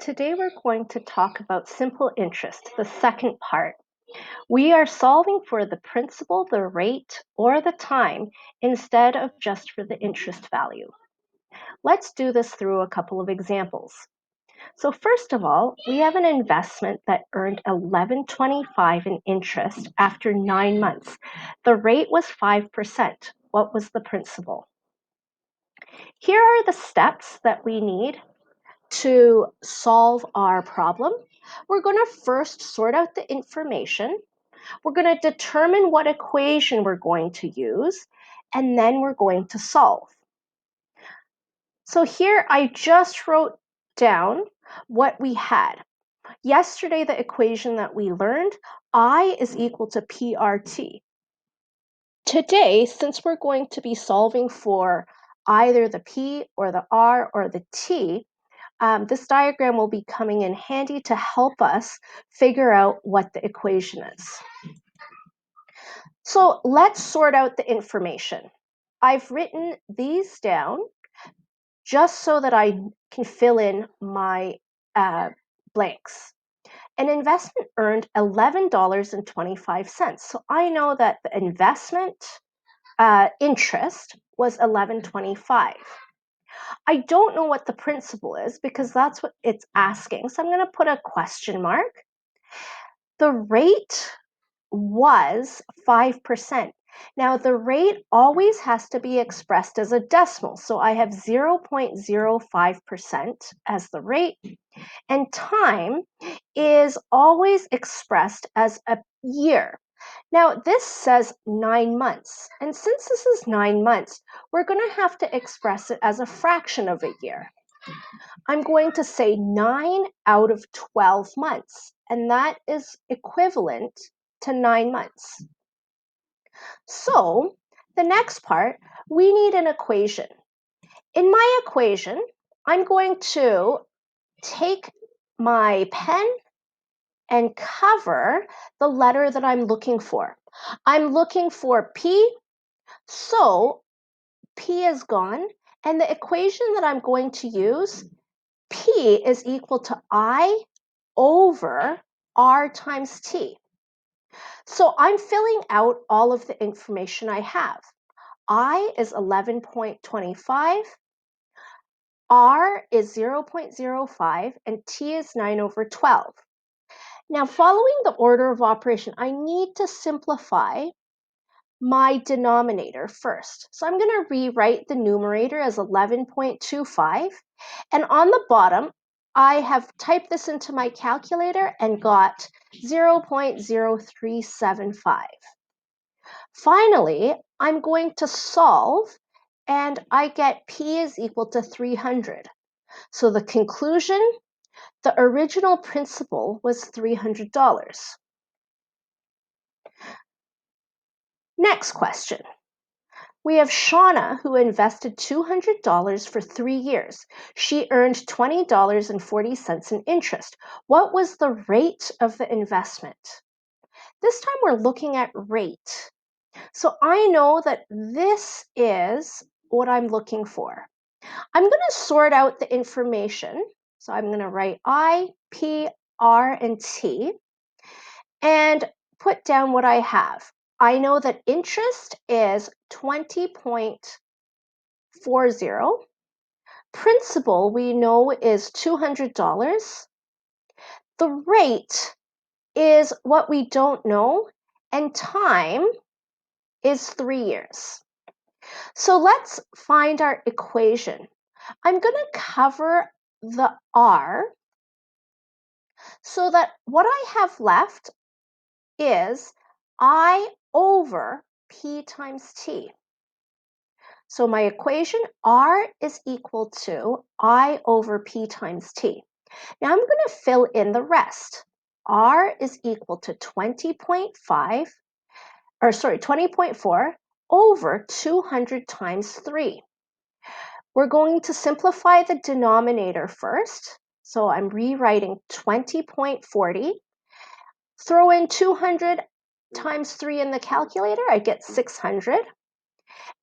Today we're going to talk about simple interest, the second part. We are solving for the principal, the rate, or the time instead of just for the interest value. Let's do this through a couple of examples. So first of all, we have an investment that earned $11.25 in interest after 9 months. The rate was 5%. What was the principal? Here are the steps that we need to solve our problem. We're going to first sort out the information. We're going to determine what equation we're going to use, and then we're going to solve. So here I just wrote down what we had. Yesterday, the equation that we learned, I is equal to PRT. Today, since we're going to be solving for either the P or the R or the T, this diagram will be coming in handy to help us figure out what the equation is. So let's sort out the information. I've written these down just so that I can fill in my blanks. An investment earned $11.25. So I know that the investment interest was $11.25. I don't know what the principal is because that's what it's asking. So I'm going to put a question mark. The rate was 5%. Now the rate always has to be expressed as a decimal. So I have 0.05% as the rate, and time is always expressed as a year. Now this says 9 months, and since this is 9 months, we're going to have to express it as a fraction of a year. I'm going to say 9 out of 12 months, and that is equivalent to 9 months. So the next part, we need an equation. In my equation, I'm going to take my pen and cover the letter that I'm looking for. I'm looking for P, so P is gone, and the equation that I'm going to use, P is equal to I over R times T. So I'm filling out all of the information I have. I is 11.25, R is 0.05, and T is 9 over 12. Now, following the order of operation, I need to simplify my denominator first. So I'm going to rewrite the numerator as 11.25, and on the bottom, I have typed this into my calculator and got 0.0375. Finally, I'm going to solve, and I get P is equal to 300. So the conclusion, the original principal was $300. Next question. We have Shauna, who invested $200 for 3 years. She earned $20.40 in interest. What was the rate of the investment? This time we're looking at rate. So I know that this is what I'm looking for. I'm going to sort out the information. So I'm going to write I, P, R, and T and put down what I have. I know that interest is 20.40. Principal we know is $200. The rate is what we don't know, and time is 3 years. So let's find our equation. I'm going to cover the R so that what I have left is I over P times T. So my equation, R is equal to I over P times T. Now I'm going to fill in the rest. R is equal to 20.4 over 200 times 3. We're going to simplify the denominator first. So I'm rewriting 20.40. Throw in 200 times 3 in the calculator, I get 600.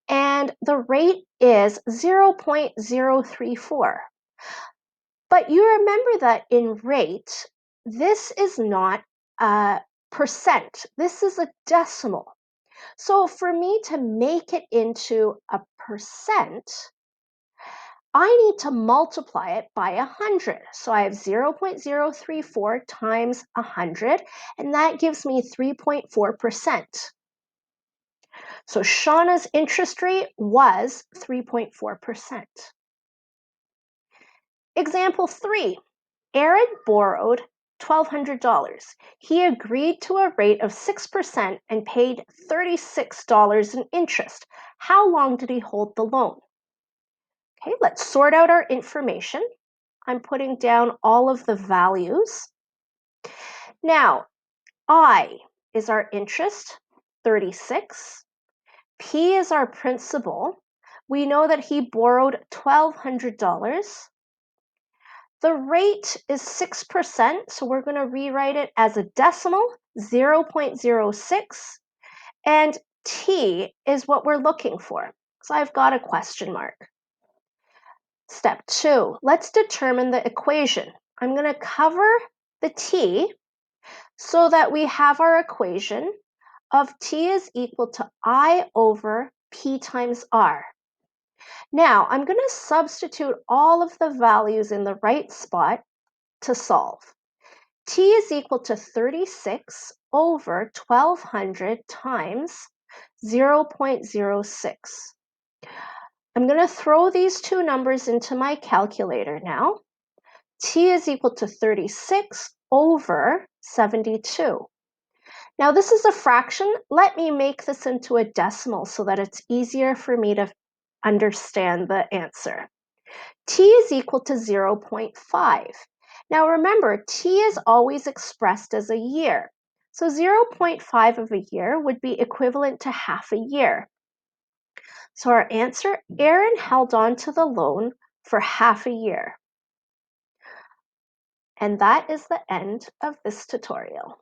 And the rate is 0.034. But you remember that in rate, this is not a percent. This is a decimal. So for me to make it into a percent, I need to multiply it by 100. So I have 0.034 times 100, and that gives me 3.4%. So Shauna's interest rate was 3.4%. Example 3. Aaron borrowed $1,200. He agreed to a rate of 6% and paid $36 in interest. How long did he hold the loan? Okay, let's sort out our information. I'm putting down all of the values. Now, I is our interest, 36. P is our principal. We know that he borrowed $1,200. The rate is 6%, so we're going to rewrite it as a decimal, 0.06. And T is what we're looking for. So I've got a question mark. Step 2, let's determine the equation. I'm going to cover the T so that we have our equation of T is equal to I over P times R. Now, I'm going to substitute all of the values in the right spot to solve. T is equal to 36 over 1,200 times 0.06. I'm going to throw these two numbers into my calculator now. T is equal to 36 over 72. Now this is a fraction. Let me make this into a decimal so that it's easier for me to understand the answer. T is equal to 0.5. Now remember, T is always expressed as a year. So 0.5 of a year would be equivalent to half a year. So our answer, Aaron held on to the loan for half a year. And that is the end of this tutorial.